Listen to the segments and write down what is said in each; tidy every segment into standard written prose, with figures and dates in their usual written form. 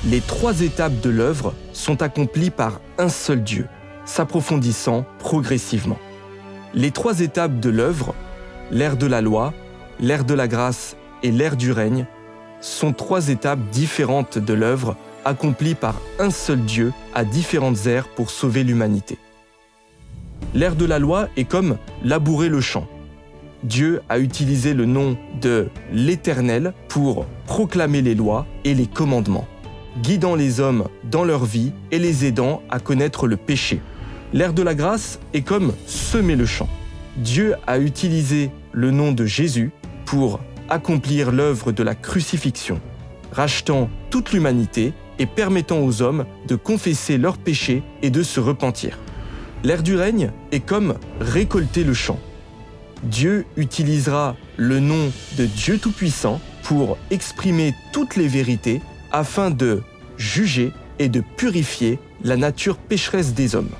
Les 3 étapes de l'œuvre sont accomplies par un seul Dieu, s'approfondissant progressivement. Les 3 étapes de l'œuvre, l'ère de la loi, l'ère de la grâce et l'ère du règne, sont 3 étapes différentes de l'œuvre accomplie par un seul Dieu à différentes ères pour sauver l'humanité. L'ère de la loi est comme labourer le champ. Dieu a utilisé le nom de l'Éternel pour proclamer les lois et les commandements, guidant les hommes dans leur vie et les aidant à connaître le péché. L'ère de la grâce est comme semer le champ. Dieu a utilisé le nom de Jésus pour accomplir l'œuvre de la crucifixion, rachetant toute l'humanité et permettant aux hommes de confesser leurs péchés et de se repentir. L'ère du règne est comme récolter le champ. Dieu utilisera le nom de Dieu Tout-Puissant pour exprimer toutes les vérités afin de juger et de purifier la nature pécheresse des hommes,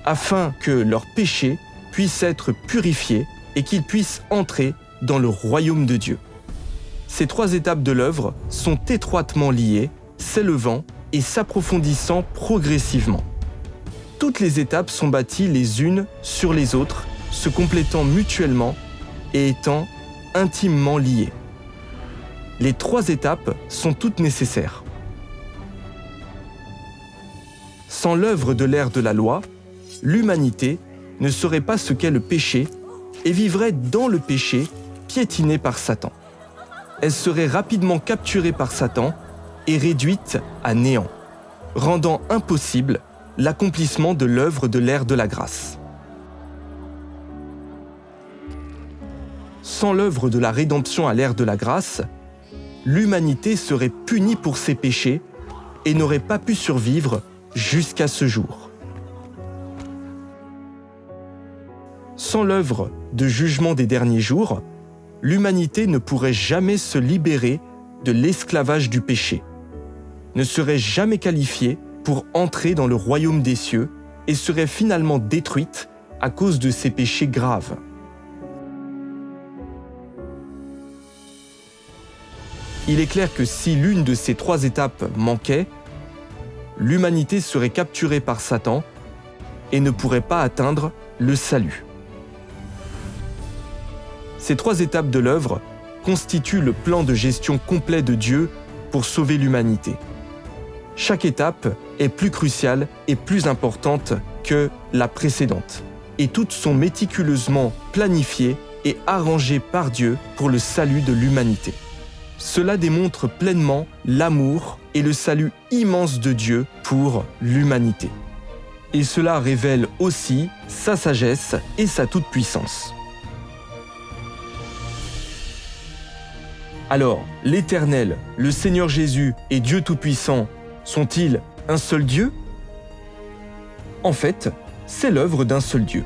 afin que leurs péchés puissent être purifiés et qu'ils puissent entrer dans le royaume de Dieu. Ces 3 étapes de l'œuvre sont étroitement liées, s'élevant et s'approfondissant progressivement. Toutes les étapes sont bâties les unes sur les autres, se complétant mutuellement et étant intimement liées. Les 3 étapes sont toutes nécessaires. Sans l'œuvre de l'ère de la loi, l'humanité ne saurait pas ce qu'est le péché et vivrait dans le péché, piétinée par Satan. Elle serait rapidement capturée par Satan et réduite à néant, rendant impossible l'accomplissement de l'œuvre de l'ère de la grâce. Sans l'œuvre de la rédemption à l'ère de la grâce, l'humanité serait punie pour ses péchés et n'aurait pas pu survivre jusqu'à ce jour. Sans l'œuvre de jugement des derniers jours, l'humanité ne pourrait jamais se libérer de l'esclavage du péché, ne serait jamais qualifiée pour entrer dans le royaume des cieux et serait finalement détruite à cause de ses péchés graves. Il est clair que si l'une de ces 3 étapes manquait, l'humanité serait capturée par Satan et ne pourrait pas atteindre le salut. Ces 3 étapes de l'œuvre constituent le plan de gestion complet de Dieu pour sauver l'humanité. Chaque étape est plus cruciale et plus importante que la précédente, et toutes sont méticuleusement planifiées et arrangées par Dieu pour le salut de l'humanité. Cela démontre pleinement l'amour et le salut immense de Dieu pour l'humanité. Et cela révèle aussi sa sagesse et sa toute-puissance. Alors, l'Éternel, le Seigneur Jésus et Dieu Tout-Puissant sont-ils un seul Dieu ? En fait, c'est l'œuvre d'un seul Dieu.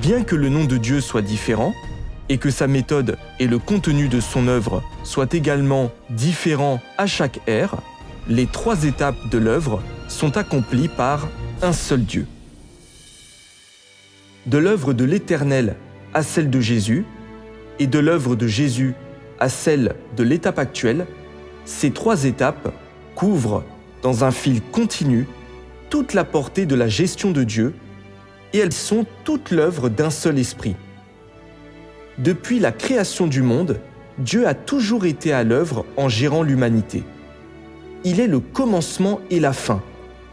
Bien que le nom de Dieu soit différent, et que sa méthode et le contenu de son œuvre soient également différents à chaque ère, les 3 étapes de l'œuvre sont accomplies par un seul Dieu. De l'œuvre de l'Éternel à celle de Jésus, et de l'œuvre de Jésus à celle de l'étape actuelle, ces 3 étapes couvrent dans un fil continu toute la portée de la gestion de Dieu, et elles sont toute l'œuvre d'un seul esprit. Depuis la création du monde, Dieu a toujours été à l'œuvre en gérant l'humanité. Il est le commencement et la fin.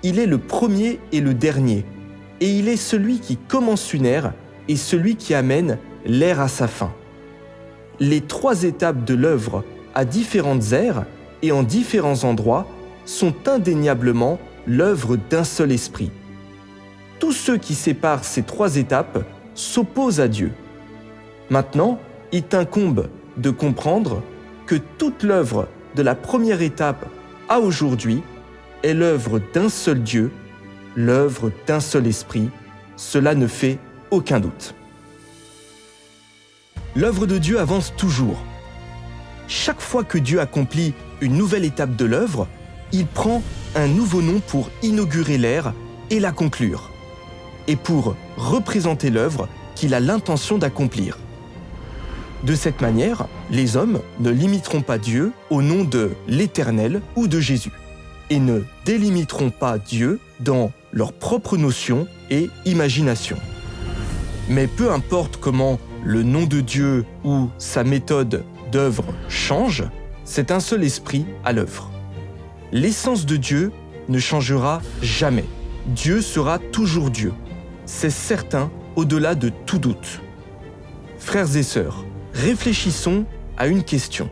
Il est le premier et le dernier. Et il est celui qui commence une ère et celui qui amène l'ère à sa fin. Les 3 étapes de l'œuvre à différentes ères et en différents endroits sont indéniablement l'œuvre d'un seul esprit. Tous ceux qui séparent ces 3 étapes s'opposent à Dieu. Maintenant, il t'incombe de comprendre que toute l'œuvre de la première étape à aujourd'hui est l'œuvre d'un seul Dieu, l'œuvre d'un seul esprit. Cela ne fait aucun doute. L'œuvre de Dieu avance toujours. Chaque fois que Dieu accomplit une nouvelle étape de l'œuvre, il prend un nouveau nom pour inaugurer l'ère et la conclure, et pour représenter l'œuvre qu'il a l'intention d'accomplir. De cette manière, les hommes ne limiteront pas Dieu au nom de l'Éternel ou de Jésus. et ne délimiteront pas Dieu dans leurs propres notions et imagination. Mais peu importe comment le nom de Dieu ou sa méthode d'œuvre change, c'est un seul esprit à l'œuvre. L'essence de Dieu ne changera jamais. Dieu sera toujours Dieu. C'est certain au-delà de tout doute. Frères et sœurs, réfléchissons à une question.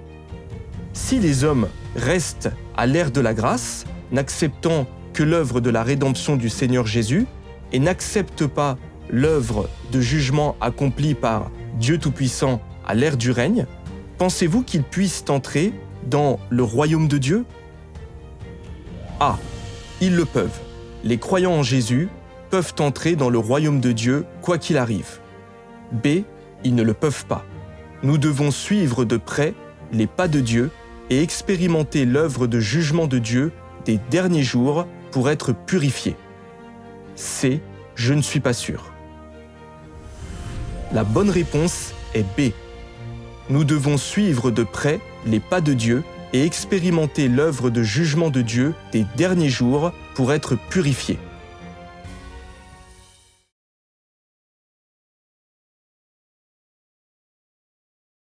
Si les hommes restent à l'ère de la grâce, n'acceptant que l'œuvre de la rédemption du Seigneur Jésus, et n'acceptent pas l'œuvre de jugement accomplie par Dieu Tout-Puissant à l'ère du règne, pensez-vous qu'ils puissent entrer dans le royaume de Dieu? A. Ils le peuvent. Les croyants en Jésus peuvent entrer dans le royaume de Dieu quoi qu'il arrive. B. Ils ne le peuvent pas. Nous devons suivre de près les pas de Dieu et expérimenter l'œuvre de jugement de Dieu des derniers jours pour être purifiés. C. Je ne suis pas sûr. La bonne réponse est B. Nous devons suivre de près les pas de Dieu et expérimenter l'œuvre de jugement de Dieu des derniers jours pour être purifiés.